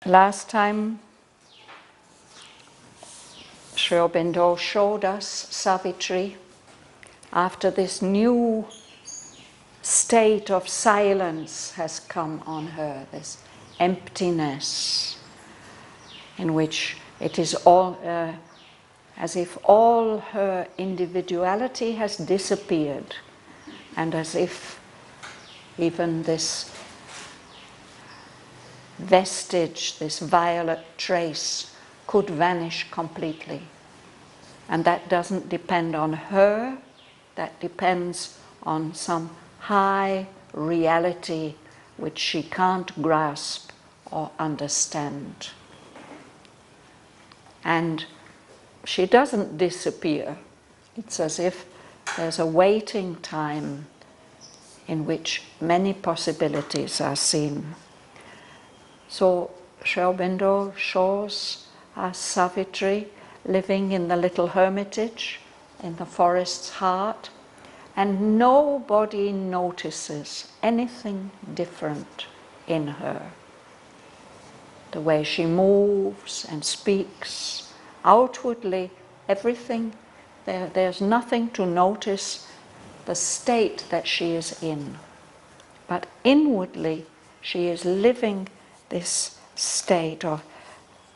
Last time, Sri Aurobindo showed us Savitri after this new state of silence has come on her, this emptiness in which it is all as if all her individuality has disappeared, and as if even this vestige, this violet trace, could vanish completely. And that doesn't depend on her, that depends on some high reality which she can't grasp or understand. And she doesn't disappear. It's as if there's a waiting time in which many possibilities are seen. So Sri Aurobindo shows us Savitri living in the little hermitage in the forest's heart, and nobody notices anything different in her. The way she moves and speaks, outwardly everything, there's nothing to notice the state that she is in. But inwardly she is living this state of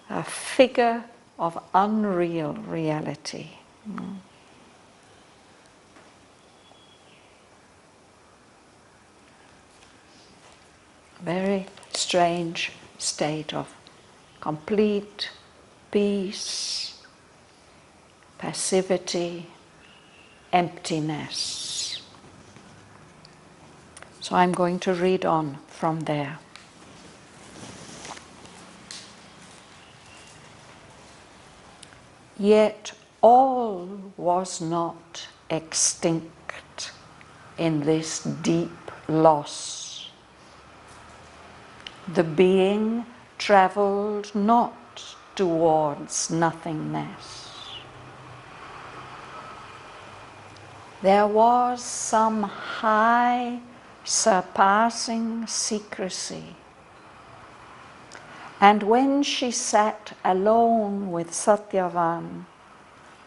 a figure of unreal reality. Very strange state of complete peace, passivity, emptiness. So I'm going to read on from there. Yet all was not extinct in this deep loss. The being travelled not towards nothingness. There was some high, surpassing secrecy. And when she sat alone with Shraddhavan,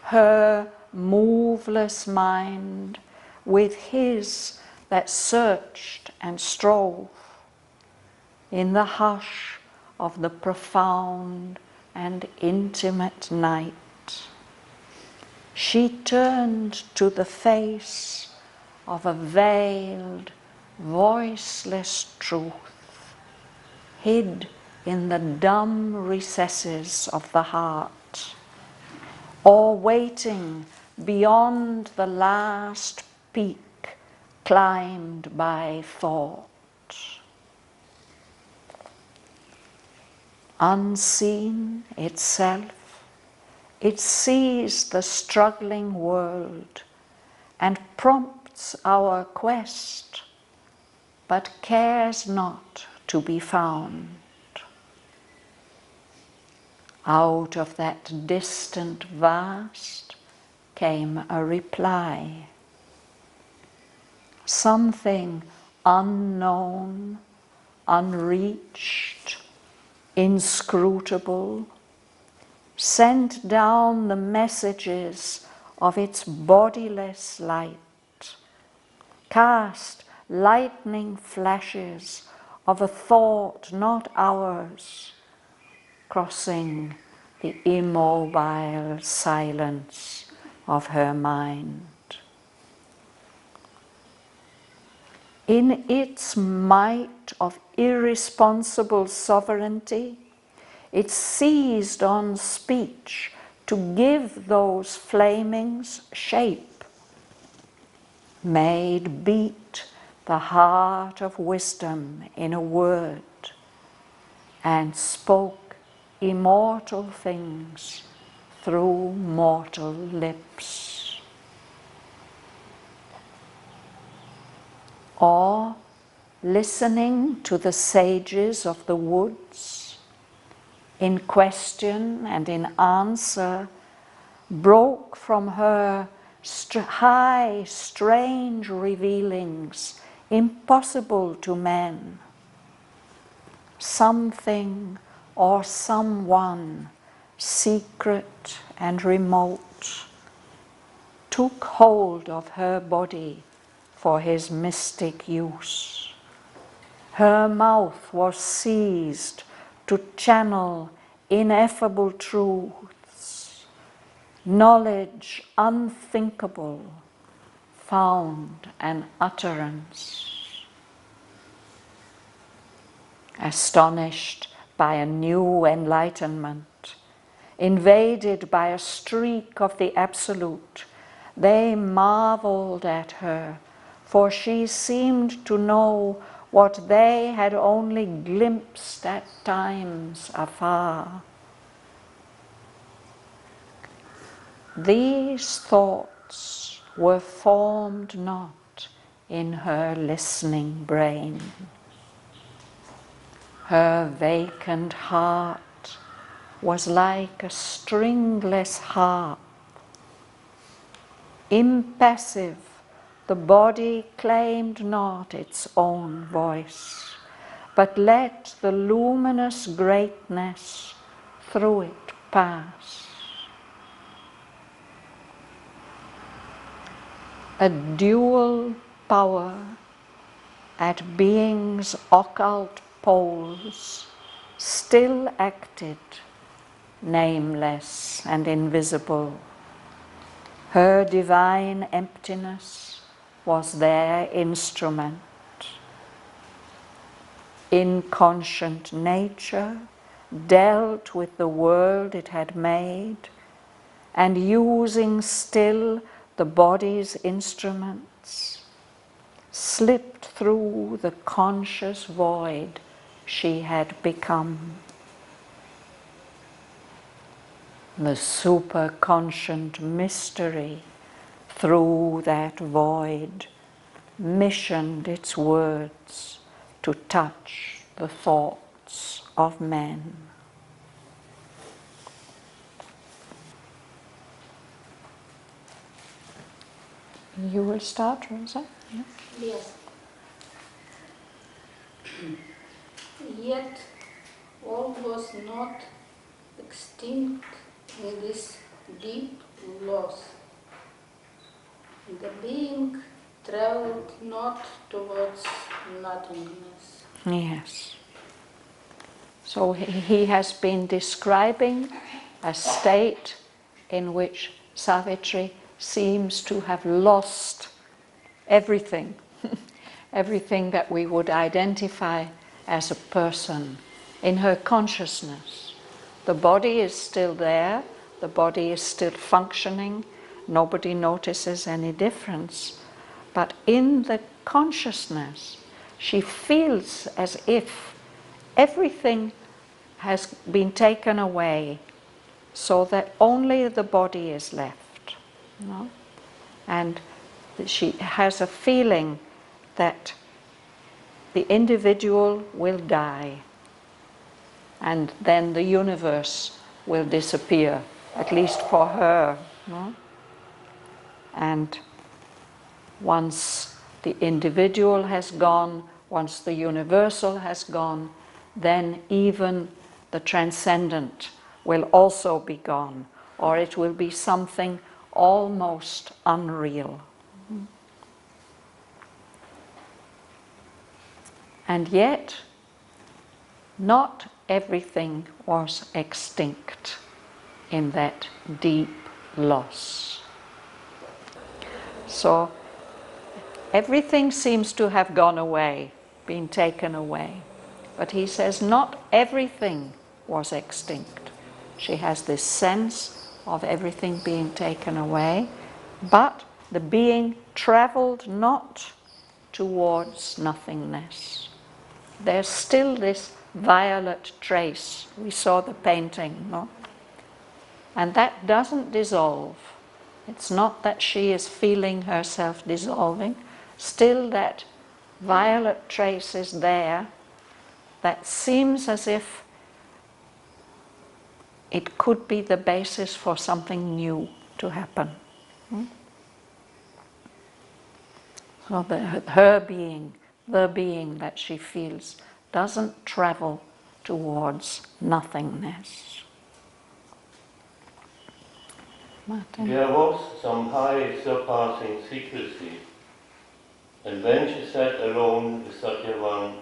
her moveless mind with his that searched and strove, in the hush of the profound and intimate night, she turned to the face of a veiled, voiceless truth, hid in the dumb recesses of the heart, or waiting beyond the last peak climbed by thought. Unseen itself, it sees the struggling world and prompts our quest, but cares not to be found. Out of that distant vast came a reply. Something unknown, unreached, inscrutable, sent down the messages of its bodiless light, cast lightning flashes of a thought not ours, crossing the immobile silence of her mind. In its might of irresponsible sovereignty, it seized on speech to give those flamings shape, made beat the heart of wisdom in a word, and spoke immortal things through mortal lips. Or, listening to the sages of the woods, in question and in answer, broke from her high, strange revealings, impossible to men. Something or someone secret and remote took hold of her body for his mystic use. Her mouth was seized to channel ineffable truths, knowledge unthinkable found an utterance. Astonished by a new enlightenment, invaded by a streak of the Absolute, they marveled at her, for she seemed to know what they had only glimpsed at times afar. These thoughts were formed not in her listening brain. Her vacant heart was like a stringless harp. Impassive, the body claimed not its own voice, but let the luminous greatness through it pass. A dual power at being's occult poles still acted, nameless and invisible. Her divine emptiness was their instrument. Inconscient nature dealt with the world it had made, and using still the body's instruments, slipped through the conscious void she had become. The superconscient mystery through that void missioned its words to touch the thoughts of men. You will start, Rosa? Yeah. Yes. Yet all was not extinct in this deep loss. The being traveled not towards nothingness. Yes. So he has been describing a state in which Savitri seems to have lost everything, everything that we would identify as a person in her consciousness. The body is still there, the body is still functioning, nobody notices any difference. But in the consciousness, she feels as if everything has been taken away so that only the body is left. You know? And she has a feeling that the individual will die and then the universe will disappear, at least for her. You know? And once the individual has gone, once the universal has gone, then even the transcendent will also be gone, or it will be something almost unreal. And yet, not everything was extinct in that deep loss. So, everything seems to have gone away, been taken away. But he says not everything was extinct. She has this sense of everything being taken away, but the being traveled not towards nothingness. There's still this violet trace. We saw the painting, no? And that doesn't dissolve. It's not that she is feeling herself dissolving. Still that violet trace is there that seems as if it could be the basis for something new to happen. So her being, the being that she feels, doesn't travel towards nothingness. Martin? There was some high surpassing secrecy, and when she sat alone with Shraddhavan,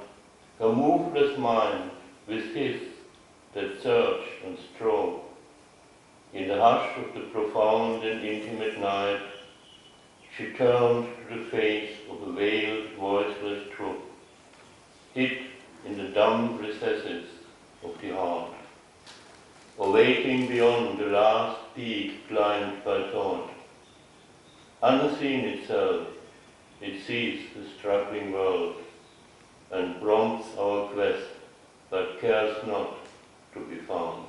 her moveless mind with his that searched and strove, in the hush of the profound and intimate night, she turned to the face of a veiled, voiceless truth, hid in the dumb recesses of the heart, awaiting beyond the last peak climbed by thought. Unseen itself, it sees the struggling world, and prompts our quest, but cares not to be found.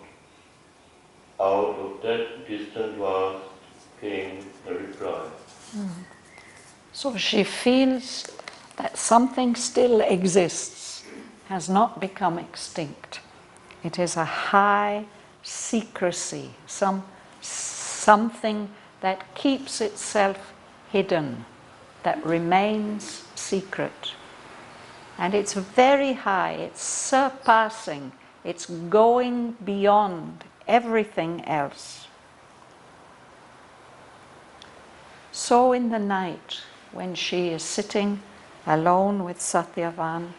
Out of that distant vast came a reply. So she feels that something still exists, has not become extinct. It is a high secrecy, something that keeps itself hidden, that remains secret. And it's very high, it's surpassing, it's going beyond everything else. So in the night, when she is sitting alone with Shraddhavan,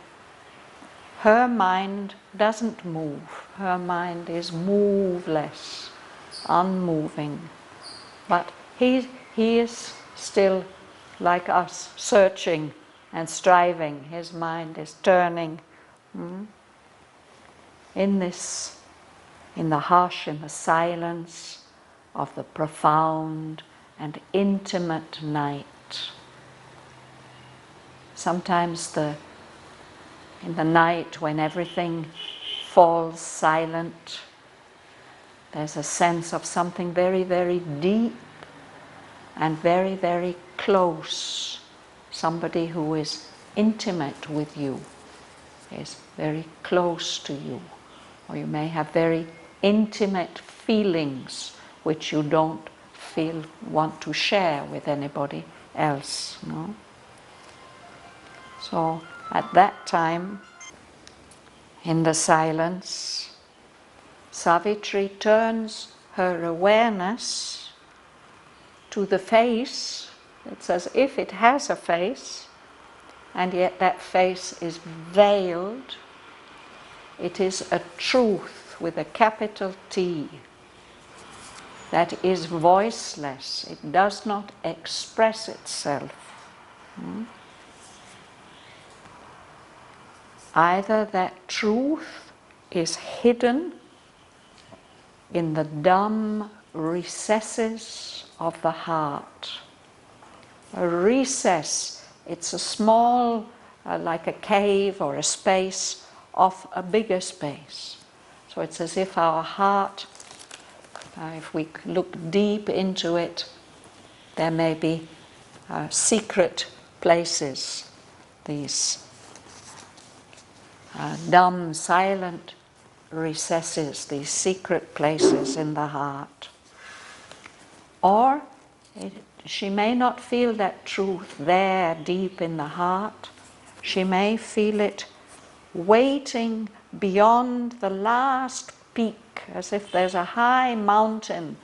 her mind doesn't move. Her mind is moveless, unmoving. But he is still like us, searching and striving. His mind is turning in the hush, in the silence of the profound and intimate night. Sometimes in the night when everything falls silent, there's a sense of something very, very deep and very, very close. Somebody who is intimate with you, is very close to you. Or you may have very intimate feelings which you don't want to share with anybody else. No? So at that time, in the silence, Savitri turns her awareness to the face. It's as if it has a face, and yet that face is veiled. It is a truth with a capital T that is voiceless. It does not express itself. Either that truth is hidden in the dumb recesses of the heart. A recess, it's a small, like a cave or a space of a bigger space. So it's as if our heart, if we look deep into it, there may be secret places, these dumb, silent recesses, these secret places in the heart. Or she may not feel that truth there deep in the heart. She may feel it waiting beyond the last peak, as if there's a high mountain.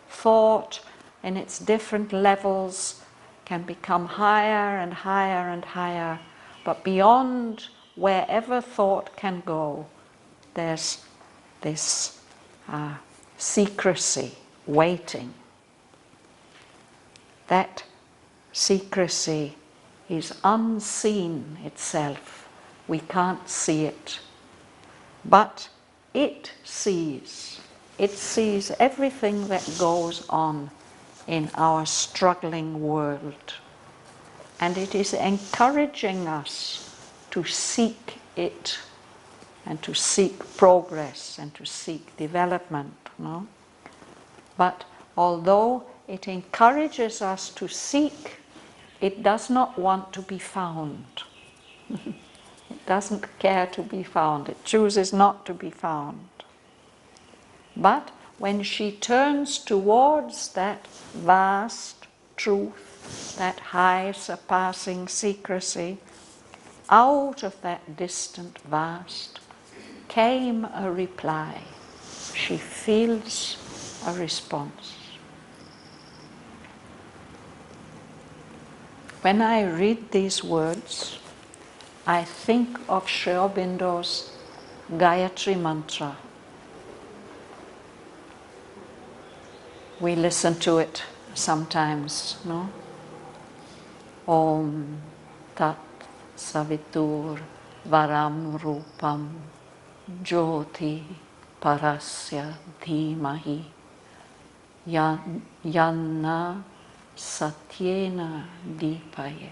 Thought in its different levels can become higher and higher and higher, but beyond wherever thought can go, there's this secrecy waiting. That secrecy is unseen itself. We can't see it. But it sees. It sees everything that goes on in our struggling world. And it is encouraging us to seek it and to seek progress and to seek development. No? But although it encourages us to seek, it does not want to be found. It doesn't care to be found. It chooses not to be found. But when she turns towards that vast truth, that high surpassing secrecy, out of that distant vast came a reply. She feels a response. When I read these words, I think of Sri Aurobindo's Gayatri mantra. We listen to it sometimes, no? Om Tat Savitur Varam Rupam Jyoti Parasya Dhimahi Yanna Satyena Dipayet.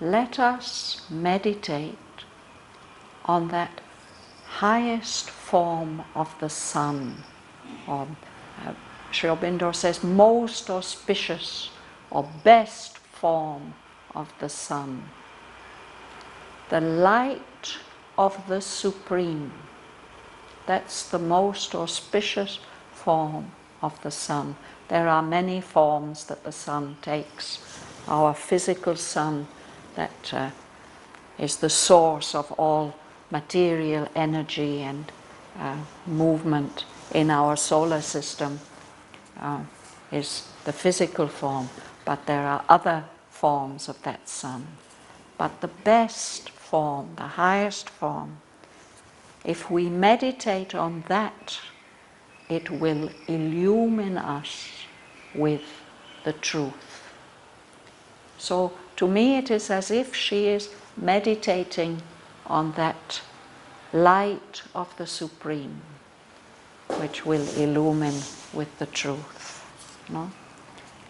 Let us meditate on that highest form of the sun, or Sri Aurobindo says most auspicious or best form of the sun, the light of the Supreme. That's the most auspicious form of the sun. There are many forms that the sun takes. Our physical sun, that is the source of all material energy and movement in our solar system, is the physical form, but there are other forms of that sun. But the best form, the highest form, if we meditate on that, it will illumine us with the truth. So to me it is as if she is meditating on that light of the Supreme, which will illumine with the truth. No?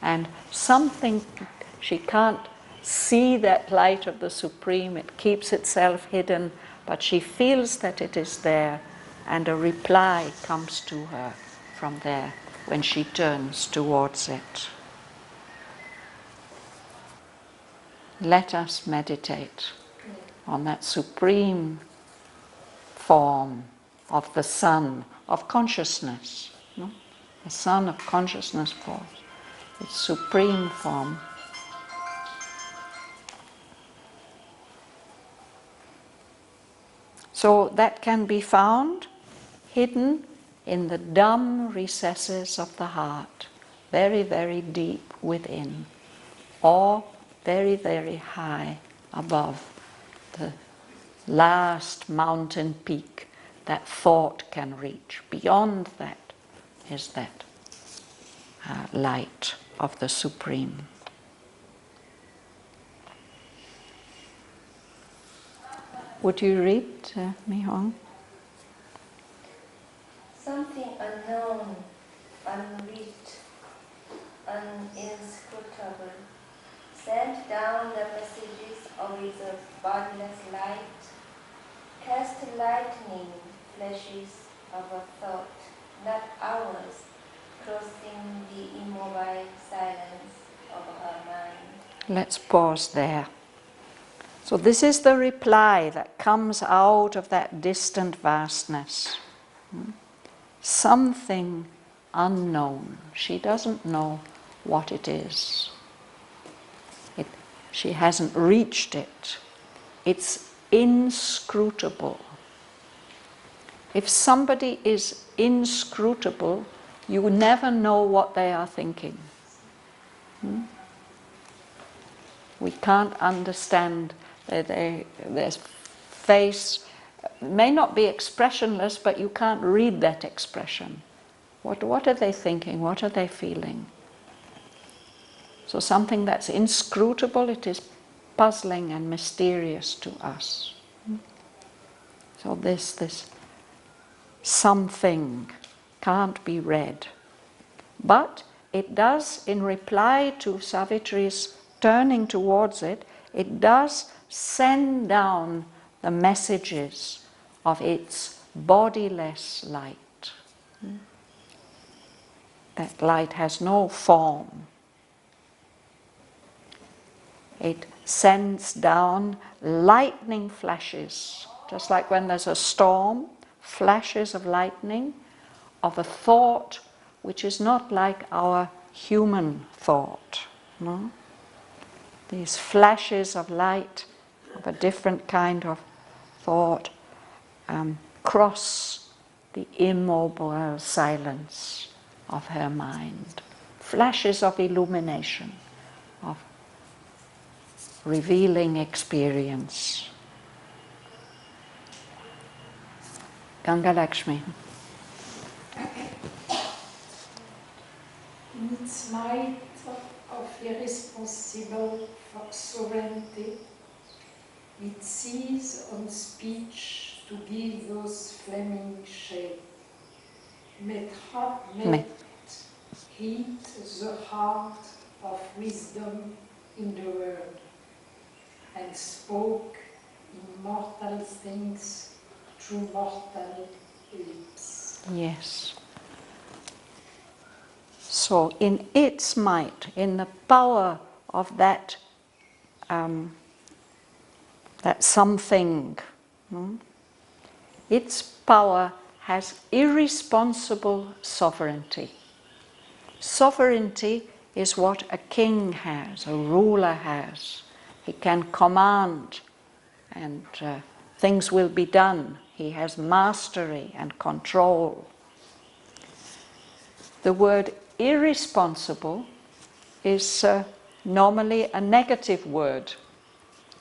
And something, she can't see that light of the Supreme, it keeps itself hidden, but she feels that it is there, and a reply comes to her from there when she turns towards it. Let us meditate on that supreme form of the sun of consciousness, no? The sun of consciousness force, its supreme form. So that can be found hidden in the dumb recesses of the heart, very, very deep within, or very, very high above the last mountain peak that thought can reach. Beyond that is that light of the Supreme. Would you read, Mi Hong? Something unknown, unreached, uninscrutable, sent down the messages of his boundless light, cast lightning flashes of a thought, not ours, crossing the immobile silence of her mind. Let's pause there. So this is the reply that comes out of that distant vastness. Something unknown. She doesn't know what it is. She hasn't reached it. It's inscrutable. If somebody is inscrutable, you never know what they are thinking. We can't understand their face. May not be expressionless, but you can't read that expression. What are they thinking? What are they feeling? So something that's inscrutable, it is puzzling and mysterious to us. So this something can't be read. But it does, in reply to Savitri's turning towards it, it does send down the messages of its bodiless light. That light has no form. It sends down lightning flashes, just like when there's a storm, flashes of lightning, of a thought which is not like our human thought. No? These flashes of light of a different kind of thought. thought cross the immobile silence of her mind. Flashes of illumination, of revealing experience. Ganga Lakshmi. In its might of irresponsible sovereignty, it sees on speech to give those flaming shape. Met heat the heart of wisdom in the world, and spoke immortal things through mortal lips. Yes. So in its might, in the power of that that something, its power has irresponsible sovereignty. Sovereignty is what a king has, a ruler has. He can command and things will be done. He has mastery and control. The word irresponsible is normally a negative word.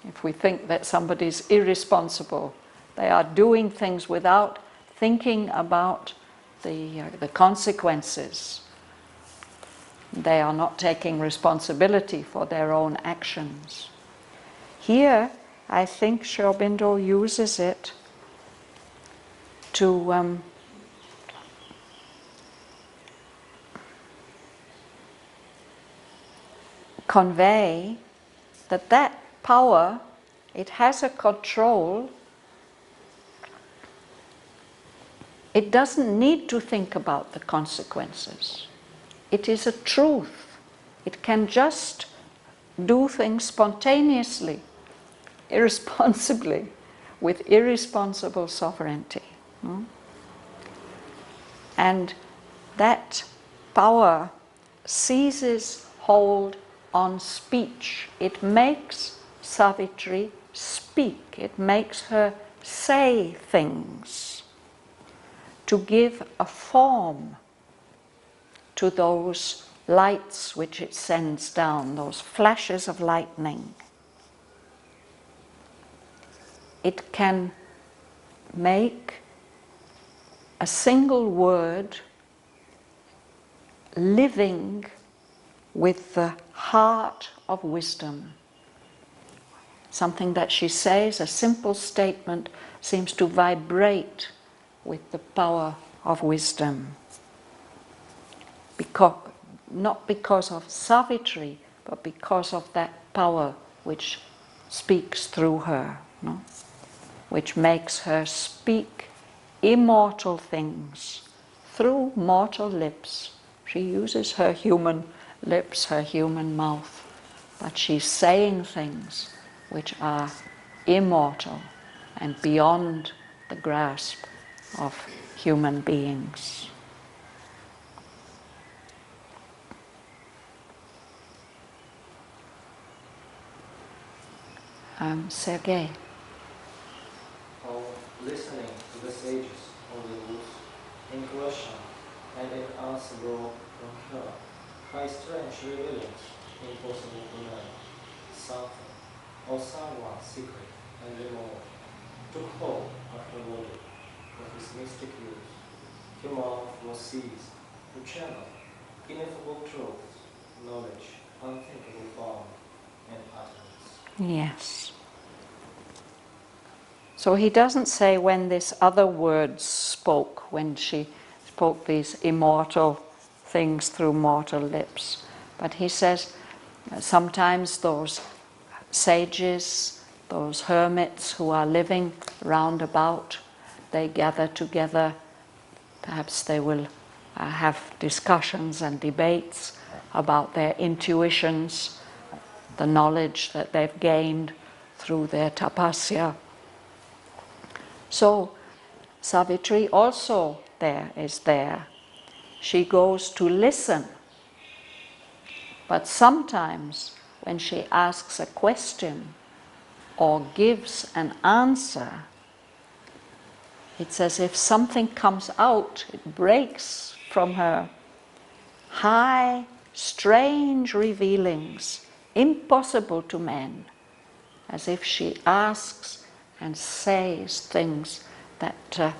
If we think that somebody's irresponsible, they are doing things without thinking about the consequences. They are not taking responsibility for their own actions. Here, I think Aurobindo uses it to convey that power, it has a control. It doesn't need to think about the consequences. It is a truth. It can just do things spontaneously, irresponsibly, with irresponsible sovereignty. And that power seizes hold on speech. It makes Savitri speak. It makes her say things to give a form to those lights which it sends down, those flashes of lightning. It can make a single word living with the heart of wisdom. Something that she says, a simple statement, seems to vibrate with the power of wisdom. Not because of Savitri, but because of that power which speaks through her, which makes her speak immortal things through mortal lips. She uses her human lips, her human mouth, but she's saying things which are immortal and beyond the grasp of human beings. Sergei. Listening to the sages of the woods in question and in answer brought from her by strange revealings impossible to learn, something or someone secret and remote took hold of her body of his mystic use. Her mouth was seized to channel ineffable truths, knowledge, unthinkable form and utterance. Yes. So he doesn't say when this other word spoke, when she spoke these immortal things through mortal lips, but he says sometimes those sages, those hermits who are living round about, they gather together, perhaps they will have discussions and debates about their intuitions, the knowledge that they've gained through their tapasya. So Savitri also is there. She goes to listen. But sometimes when she asks a question or gives an answer, It's as if something comes out, it breaks from her. High, strange revealings, impossible to men, as if she asks and says things that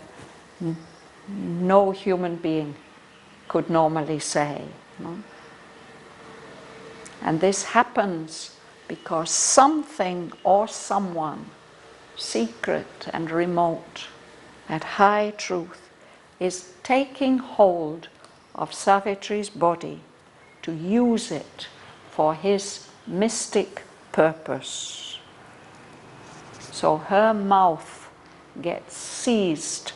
no human being could normally say. No? And this happens because something or someone, secret and remote, at high truth, is taking hold of Savitri's body to use it for his mystic purpose. So her mouth gets seized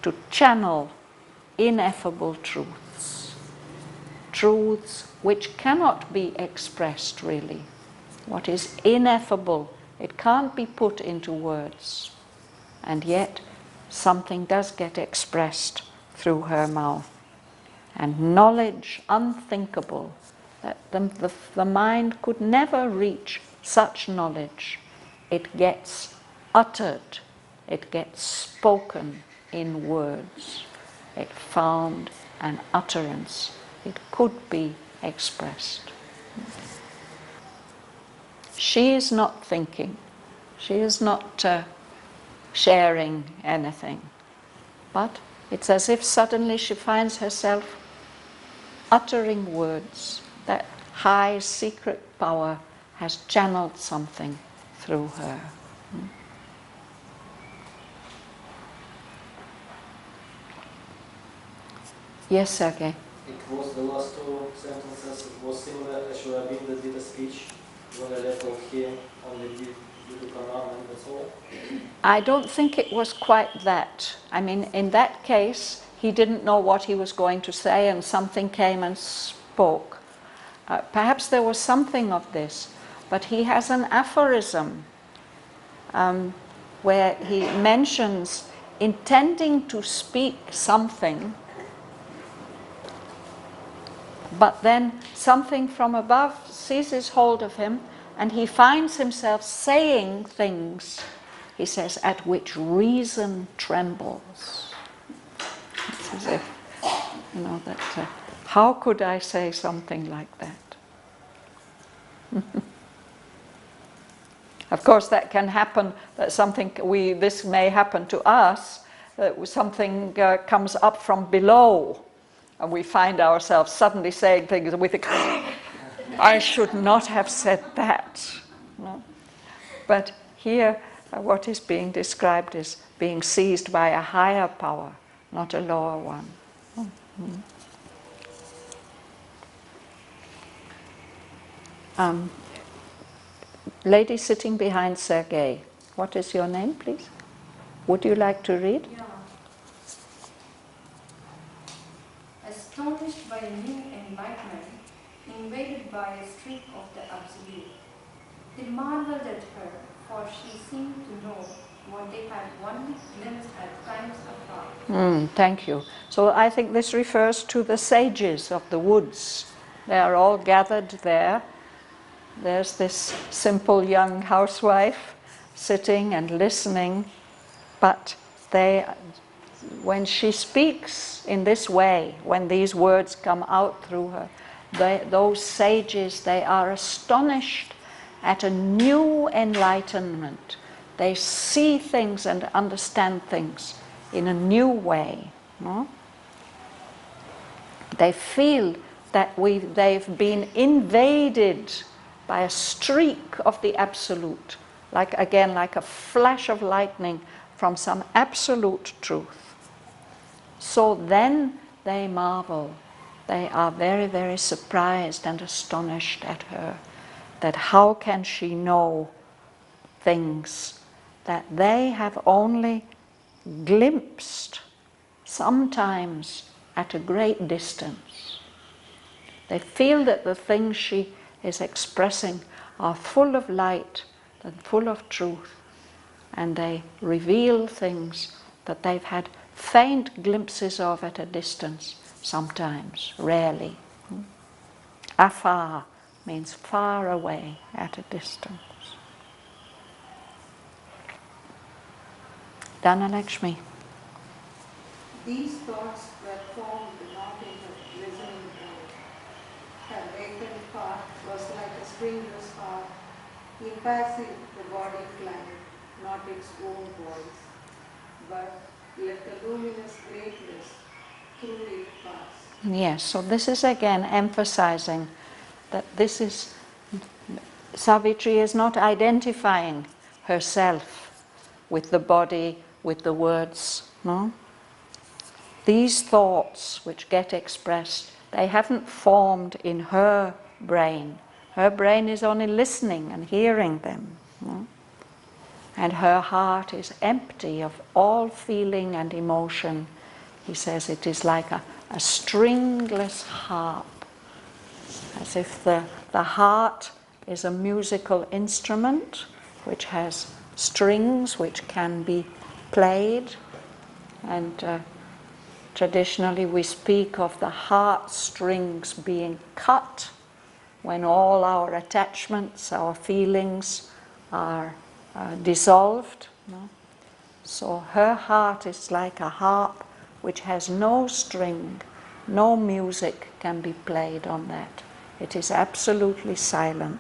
to channel ineffable truths, truths which cannot be expressed really. What is ineffable, it can't be put into words, and yet something does get expressed through her mouth. And knowledge unthinkable, that the mind could never reach such knowledge, it gets uttered, it gets spoken in words. It found an utterance, it could be expressed. She is not thinking, she is not sharing anything, but it's as if suddenly she finds herself uttering words. That high secret power has channeled something through her. Yes, Sergei? It was the last two sentences. It was similar as Aurobindo did a speech when I left off here, only due to commandment, that's all. I don't think it was quite that. I mean, in that case, he didn't know what he was going to say and something came and spoke. Perhaps there was something of this, but he has an aphorism where he mentions intending to speak something, but then something from above seizes hold of him and he finds himself saying things, he says, at which reason trembles. It's as if, that how could I say something like that? Of course, that can happen, that this may happen to us, that something comes up from below, and we find ourselves suddenly saying things, and we think, I should not have said that. No? But here, what is being described is being seized by a higher power, not a lower one. Lady sitting behind Sergei, what is your name, please? Would you like to read? Yeah. Astonished by a new enlightenment, invaded by a streak of the Absolute, they marveled at her, for she seemed to know what they had only glimpsed at times afar. Thank you. So I think this refers to the sages of the woods. They are all gathered there. There's this simple young housewife sitting and listening, but when she speaks in this way, when these words come out through her, those sages, they are astonished at a new enlightenment. They see things and understand things in a new way. No? They feel that they've been invaded by a streak of the Absolute, like a flash of lightning from some absolute truth. So then they marvel. They are very, very surprised and astonished at her, that how can she know things that they have only glimpsed, sometimes at a great distance. They feel that the things she is expressing are full of light and full of truth, and they reveal things that they've had faint glimpses of at a distance, sometimes, rarely. Afar means far away, at a distance. Dhanalakshmi. These thoughts were formed not in her listening mode. Her vacant heart was like a stringless harp, impassive the body climbed, not its own voice, but let the luminous greatness through it pass. Yes, so this is again emphasizing that this is, Savitri is not identifying herself with the body, with the words, no? These thoughts which get expressed, they haven't formed in her brain. Her brain is only listening and hearing them. No? And her heart is empty of all feeling and emotion. He says it is like a stringless harp, as if the heart is a musical instrument which has strings which can be played. And traditionally we speak of the heart strings being cut when all our attachments, our feelings are dissolved. No? So her heart is like a harp which has no string, no music can be played on that. It is absolutely silent.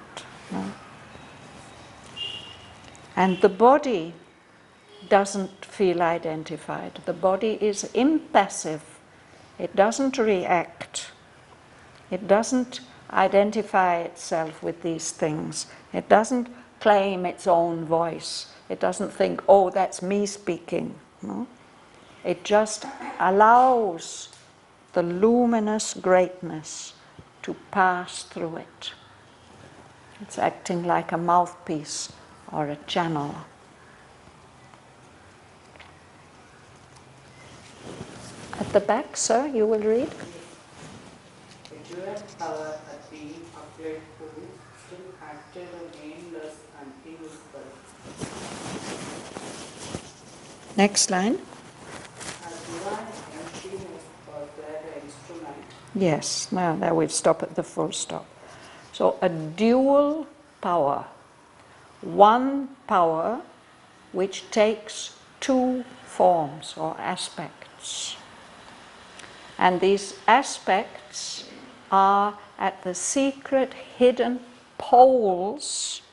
No? And the body doesn't feel identified. The body is impassive. It doesn't react. It doesn't identify itself with these things. It doesn't claim its own voice. It doesn't think, oh, that's me speaking. No? It just allows the luminous greatness to pass through it. It's acting like a mouthpiece or a channel. At the back, sir, you will read. A dual power at being appeared who still acted a nameless and invisible. Next line. As divine emptiness was there the instrument. Yes, now there we'll stop at the full stop. So a dual power. One power which takes two forms or aspects. And these aspects are at the secret hidden poles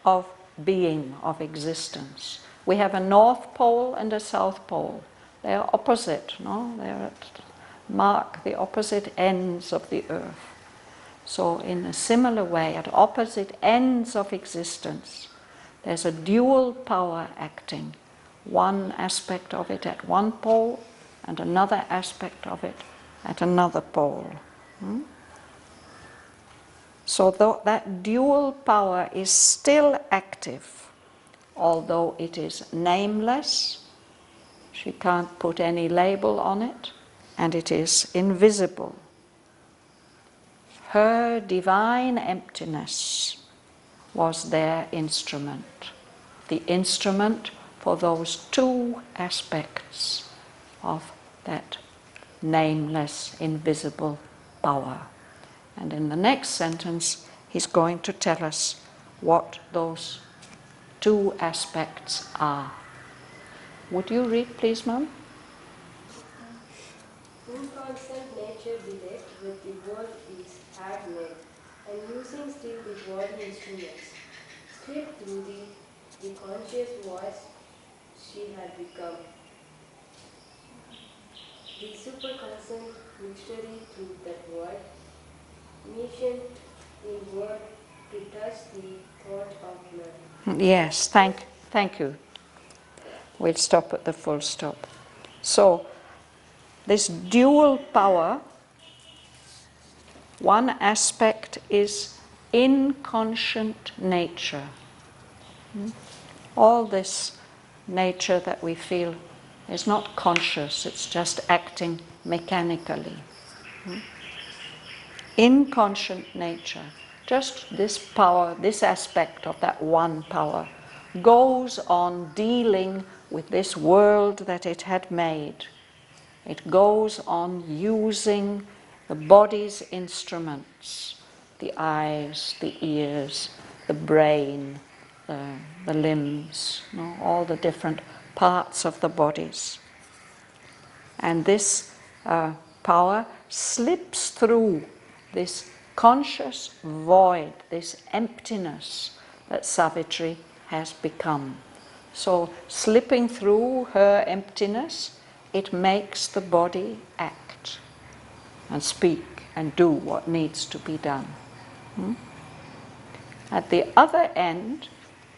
of being, of existence. We have a north pole and a south pole. They are opposite, no? They are mark the opposite ends of the earth. So in a similar way, at opposite ends of existence, there's a dual power acting. One aspect of it at one pole, and another aspect of it at another pole. So that dual power is still active, although it is nameless. She can't put any label on it, and it is invisible. Her divine emptiness was their instrument, the instrument for those two aspects of that nameless, invisible power. And in the next sentence, he's going to tell us what those two aspects are. Would you read, please, Mum? Inconstant nature believed with the world is had made, and using still the body instruments, slipped through the conscious voice she had become. The superconstant mystery through that word, mission in word to touch the thought of man. Yes, thank you. We'll stop at the full stop. So, this dual power, one aspect is inconscient nature. All this nature that we feel is not conscious, it's just acting mechanically. Inconscient nature, just this power, this aspect of that one power, goes on dealing with this world that it had made. It goes on using the body's instruments, the eyes, the ears, the brain, the limbs, all the different parts of the bodies. And this power slips through this conscious void, this emptiness that Savitri has become. So slipping through her emptiness, it makes the body act and speak and do what needs to be done. At the other end,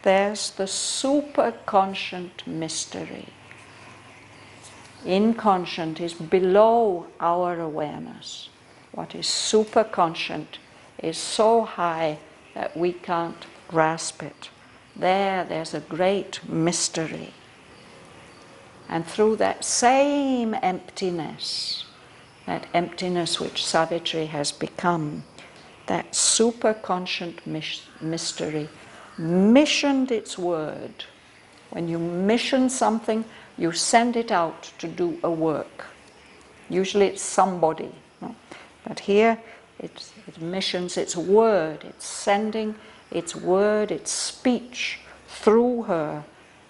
there's the superconscient mystery. Inconscient is below our awareness. What is superconscient is so high that we can't grasp it. There's a great mystery. And through that same emptiness, that emptiness which Savitri has become, that superconscient mystery missioned its word. When you mission something, you send it out to do a work. Usually it's somebody. No? But here it missions its word. It's sending its word, its speech through her.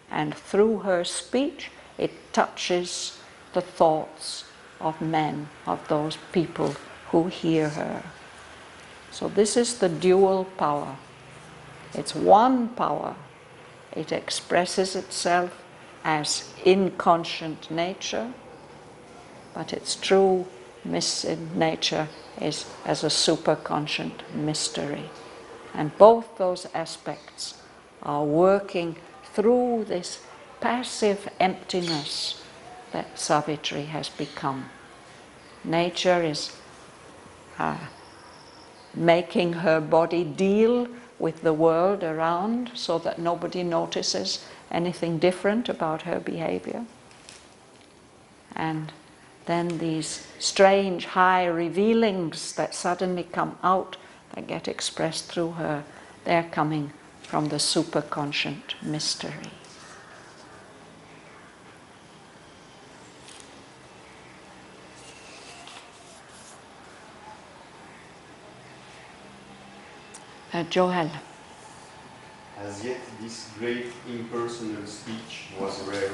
And through her speech, it touches the thoughts of men, of those people who hear her. So this is the dual power. It's one power. It expresses itself as inconscient nature, but its true nature is as a superconscient mystery. And both those aspects are working through this passive emptiness that Savitri has become. Nature is making her body deal with the world around so that nobody notices anything different about her behavior. And then these strange high revealings that suddenly come out, that get expressed through her, they're coming from the superconscient mystery. Joel. As yet this great impersonal speech was rare,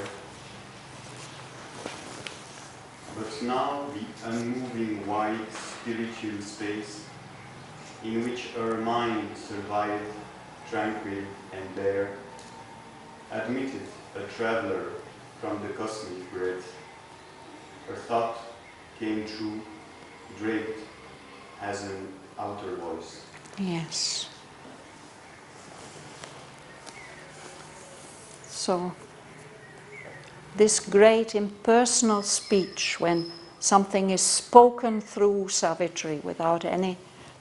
but now the unmoving wide spiritual space in which her mind survived tranquil and bare, admitted a traveler from the cosmic breath. Her thought came true, draped as an outer voice. Yes. So, this great impersonal speech, when something is spoken through Savitri without any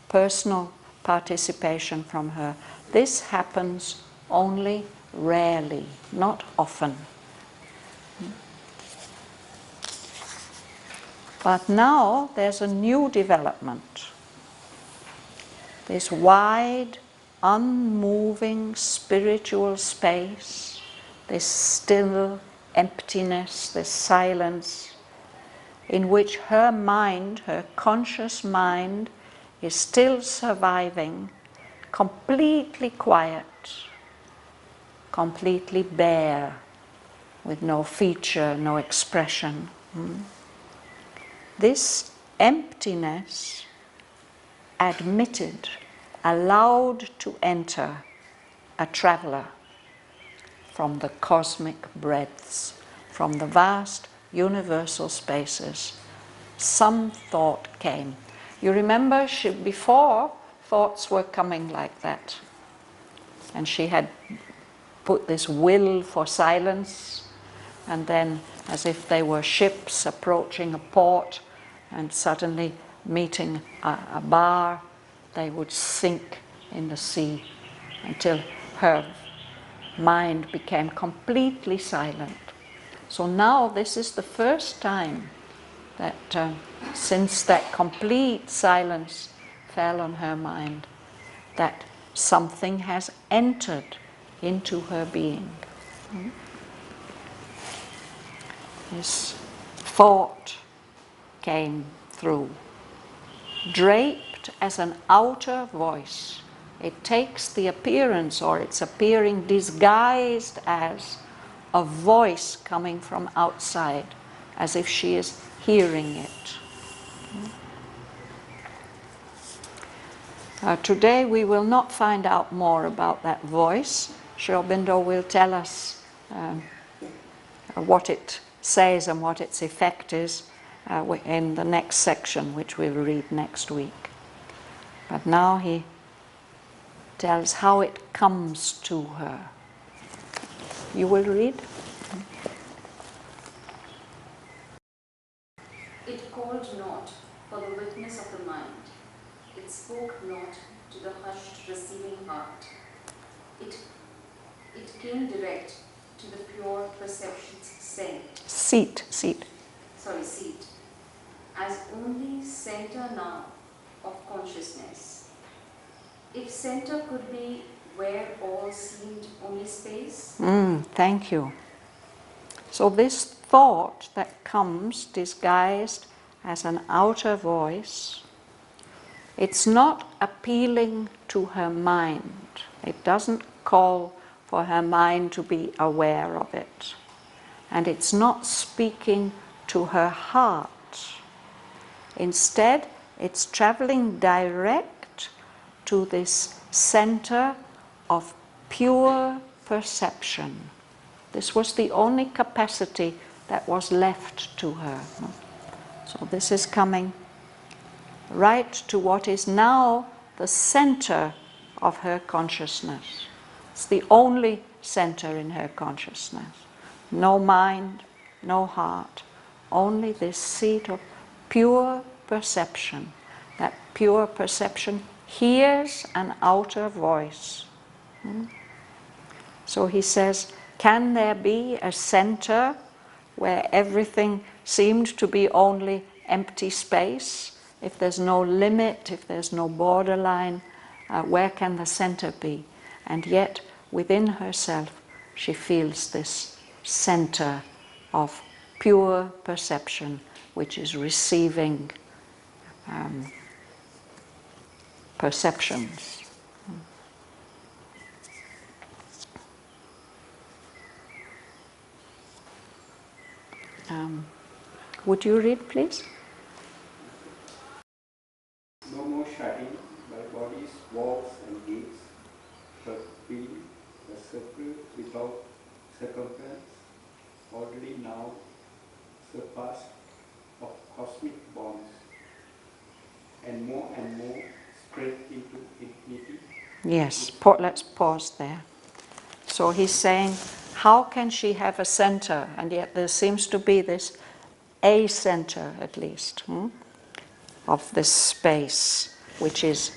personal participation from her, this happens only rarely, not often. But now there's a new development. This wide, unmoving spiritual space, this still emptiness, this silence, in which her mind, her conscious mind, is still surviving, completely quiet, completely bare, with no feature, no expression. This emptiness admitted, allowed to enter a traveler from the cosmic breadths, from the vast universal spaces. Some thought came. You remember before, thoughts were coming like that. And she had put this will for silence, and then as if they were ships approaching a port and suddenly meeting a bar, they would sink in the sea until her mind became completely silent. So now this is the first time that since that complete silence fell on her mind, that something has entered into her being. This thought came through, draped as an outer voice. It takes the appearance, or it's appearing disguised as a voice coming from outside, as if she is hearing it. Today we will not find out more about that voice. Aurobindo will tell us what it says and what its effect is in the next section, which we'll read next week. But now he tells how it comes to her. You will read? It called not for the witness of the mind. It spoke not to the hushed receiving heart. It came direct to the pure perception's seat, as only center now of consciousness. If center could be where all seemed only space. Thank you. So this thought that comes disguised as an outer voice, it's not appealing to her mind. It doesn't call for her mind to be aware of it. And it's not speaking to her heart. Instead, it's traveling direct to this center of pure perception. This was the only capacity that was left to her. So this is coming right to what is now the center of her consciousness. It's the only center in her consciousness. No mind, no heart, only this seat of pure perception. That pure perception hears an outer voice. So he says, can there be a center where everything seemed to be only empty space? If there's no limit, if there's no borderline, where can the center be? And yet, within herself, she feels this center of pure perception, which is receiving perceptions. Would you read, please? No more shutting by bodies, walls and gates, but feeling the circle without circumference, already now surpassed of cosmic bonds, and more spread into infinity. Yes, let's pause there. So he's saying, how can she have a center? And yet there seems to be this a center, at least, of this space, which is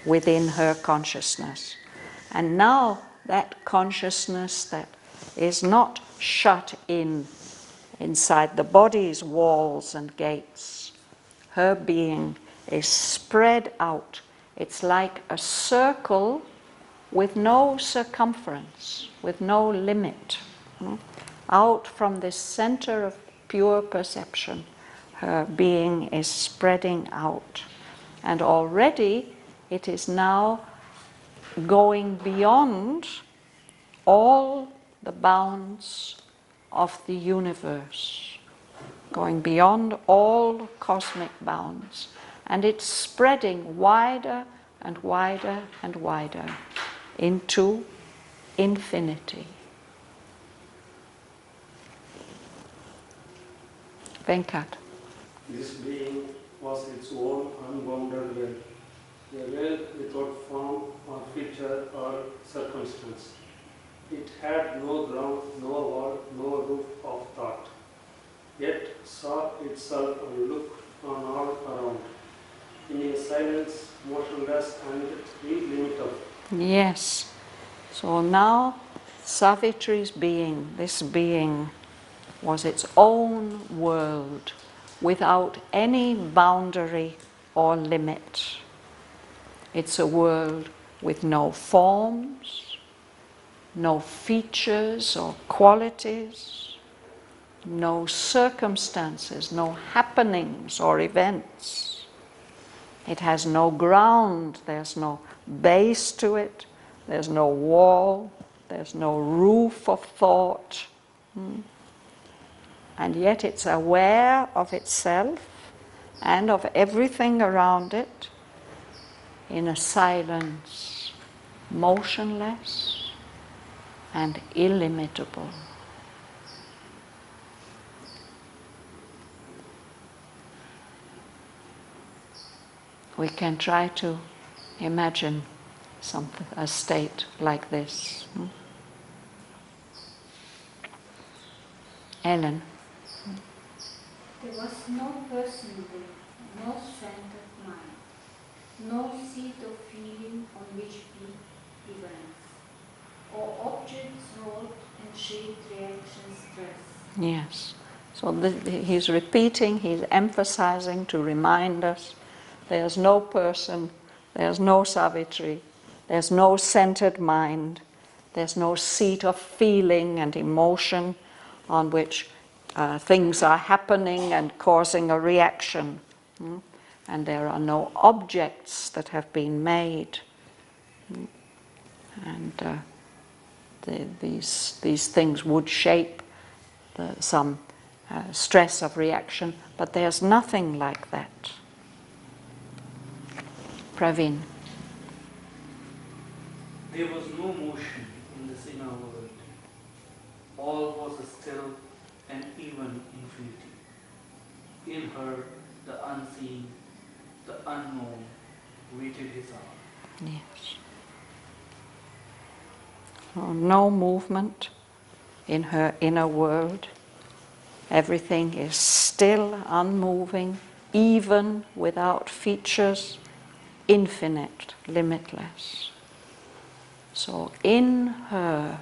within her consciousness. And now that consciousness that is not shut inside the body's walls and gates, her being is spread out. It's like a circle with no circumference, with no limit. Out from this center of pure perception, her being is spreading out. And already it is now going beyond all the bounds of the universe, going beyond all cosmic bounds. And it's spreading wider and wider and wider into infinity. Venkat. This being was its own unbounded will, a will without form or feature or circumstance. It had no ground, no wall, no roof of thought, yet saw itself and looked on all around, in a silence, motionless and illimitable. Yes. So now Savitri's being, this being, was its own world without any boundary or limit. It's a world with no forms, no features or qualities, no circumstances, no happenings or events. It has no ground, there's no base to it, there's no wall, there's no roof of thought. and yet it's aware of itself and of everything around it in a silence motionless and illimitable. We can try to imagine a state like this. Ellen. There was no person there, no strength of mind, no seat of feeling on which he went, or objects wrought and shaped reactions stress. Yes. So he's repeating, he's emphasizing to remind us there's no person, there's no Savitri, there's no centered mind, there's no seat of feeling and emotion on which things are happening and causing a reaction. And there are no objects that have been made. And these things would shape some stress of reaction, but there's nothing like that. Praveen. There was no motion in this inner world. All was still and even infinity. In her, the unseen, the unknown waited his hour. Yes. So no movement in her inner world. Everything is still, unmoving, even, without features, infinite, limitless. So in her,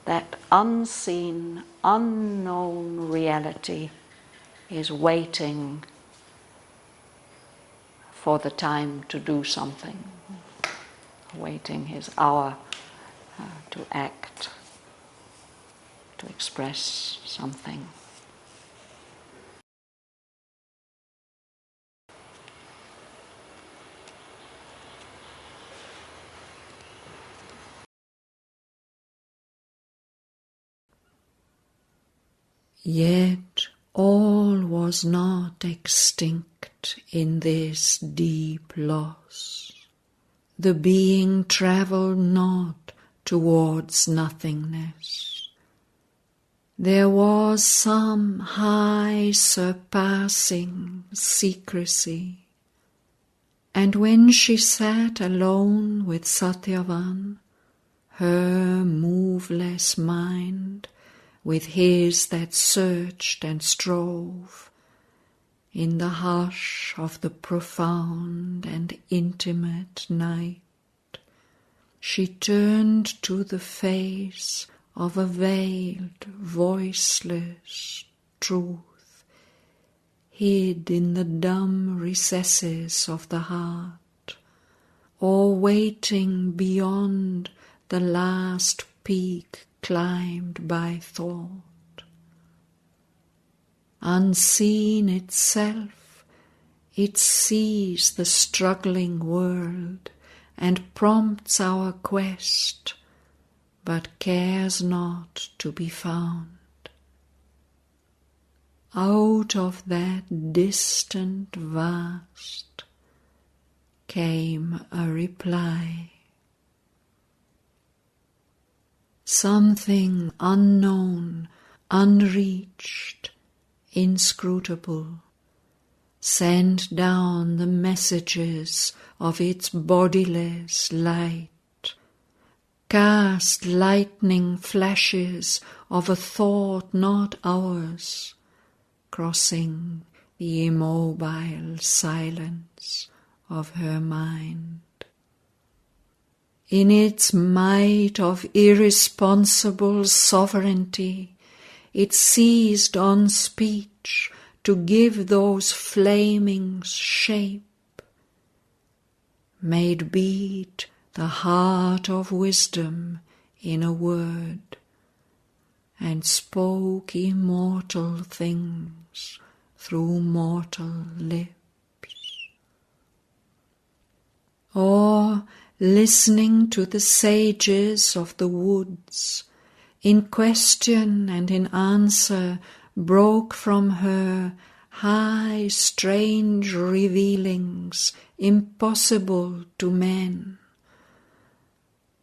that unseen, unknown reality is waiting for the time to do something, waiting his hour to act, to express something. Yet all was not extinct in this deep loss. The being travelled not towards nothingness. There was some high surpassing secrecy, and when she sat alone with Satyavan, her moveless mind with his that searched and strove, in the hush of the profound and intimate night, she turned to the face of a veiled, voiceless truth, hid in the dumb recesses of the heart, or waiting beyond the last peak climbed by thought. Unseen itself, it sees the struggling world and prompts our quest, but cares not to be found. Out of that distant vast came a reply. Something unknown, unreached, inscrutable, sent down the messages of its bodiless light, cast lightning flashes of a thought not ours, crossing the immobile silence of her mind. In its might of irresponsible sovereignty, it seized on speech to give those flamings shape, made beat the heart of wisdom in a word, and spoke immortal things through mortal lips. Or, listening to the sages of the woods, in question and in answer broke from her high, strange revealings impossible to men.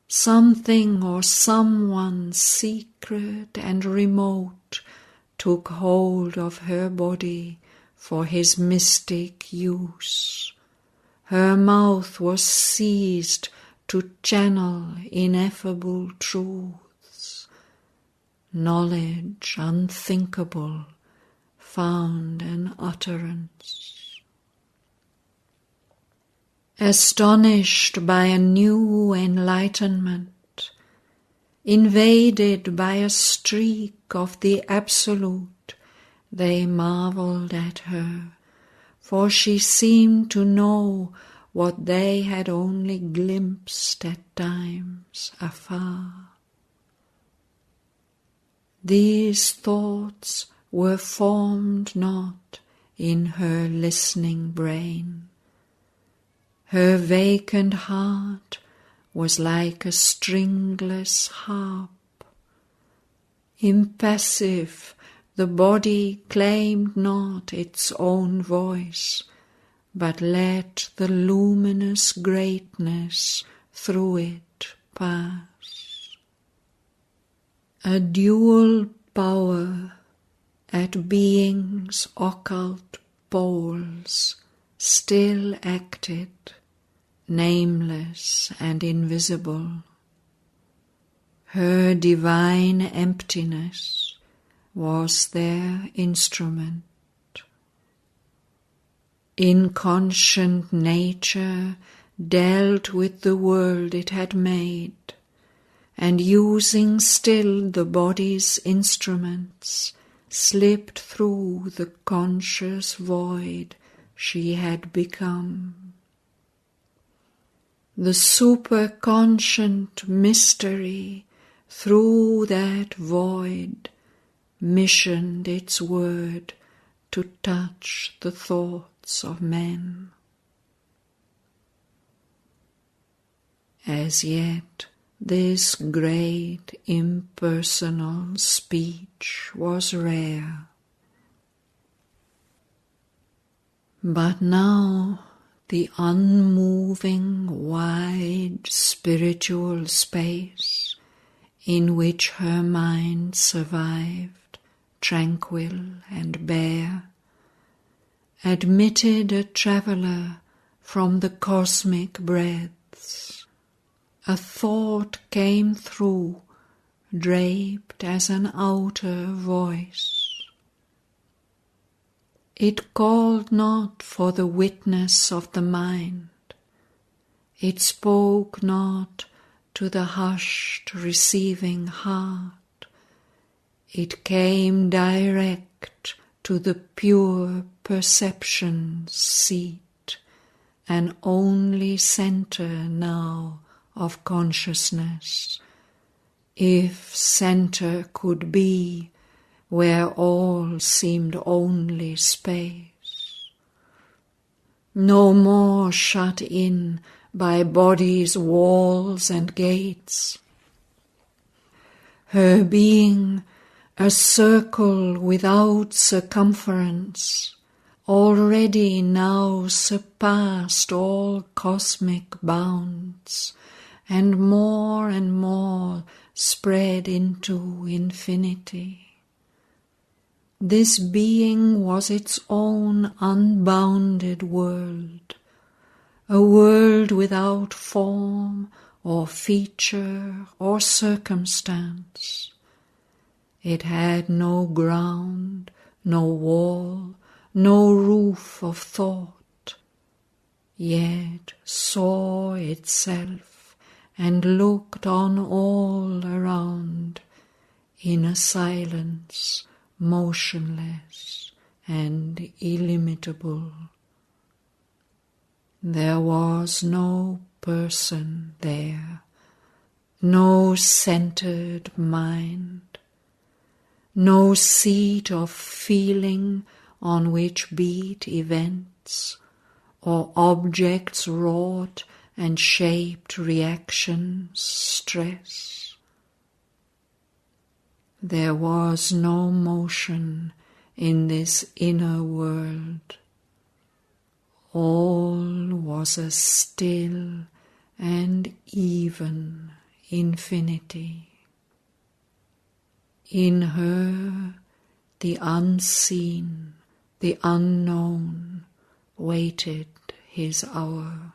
Something or someone secret and remote took hold of her body for his mystic use. Her mouth was seized to channel ineffable truths. Knowledge unthinkable found an utterance. Astonished by a new enlightenment, invaded by a streak of the Absolute, they marveled at her, for she seemed to know what they had only glimpsed at times afar. These thoughts were formed not in her listening brain. Her vacant heart was like a stringless harp. Impassive, the body claimed not its own voice, but let the luminous greatness through it pass. A dual power at being's occult poles still acted, nameless and invisible. Her divine emptiness was their instrument. Inconscient nature dealt with the world it had made, and using still the body's instruments, slipped through the conscious void she had become. The superconscient mystery through that void missioned its word to touch the thoughts of men. As yet, this great impersonal speech was rare. But now the unmoving, wide spiritual space in which her mind survived, tranquil and bare, admitted a traveller from the cosmic breadths. A thought came through, draped as an outer voice. It called not for the witness of the mind. It spoke not to the hushed receiving heart. It came direct to the pure perception's seat, an only centre now of consciousness, if centre could be where all seemed only space. No more shut in by body's walls and gates. Her being, a circle without circumference, already now surpassed all cosmic bounds, and more spread into infinity. This being was its own unbounded world, a world without form or feature or circumstance. It had no ground, no wall, no roof of thought, yet saw itself and looked on all around in a silence motionless and illimitable. There was no person there, no centered mind, no seat of feeling on which beat events, or objects wrought and shaped reactions, stress. There was no motion in this inner world. All was a still and even infinity. In her, the unseen, the unknown, waited his hour.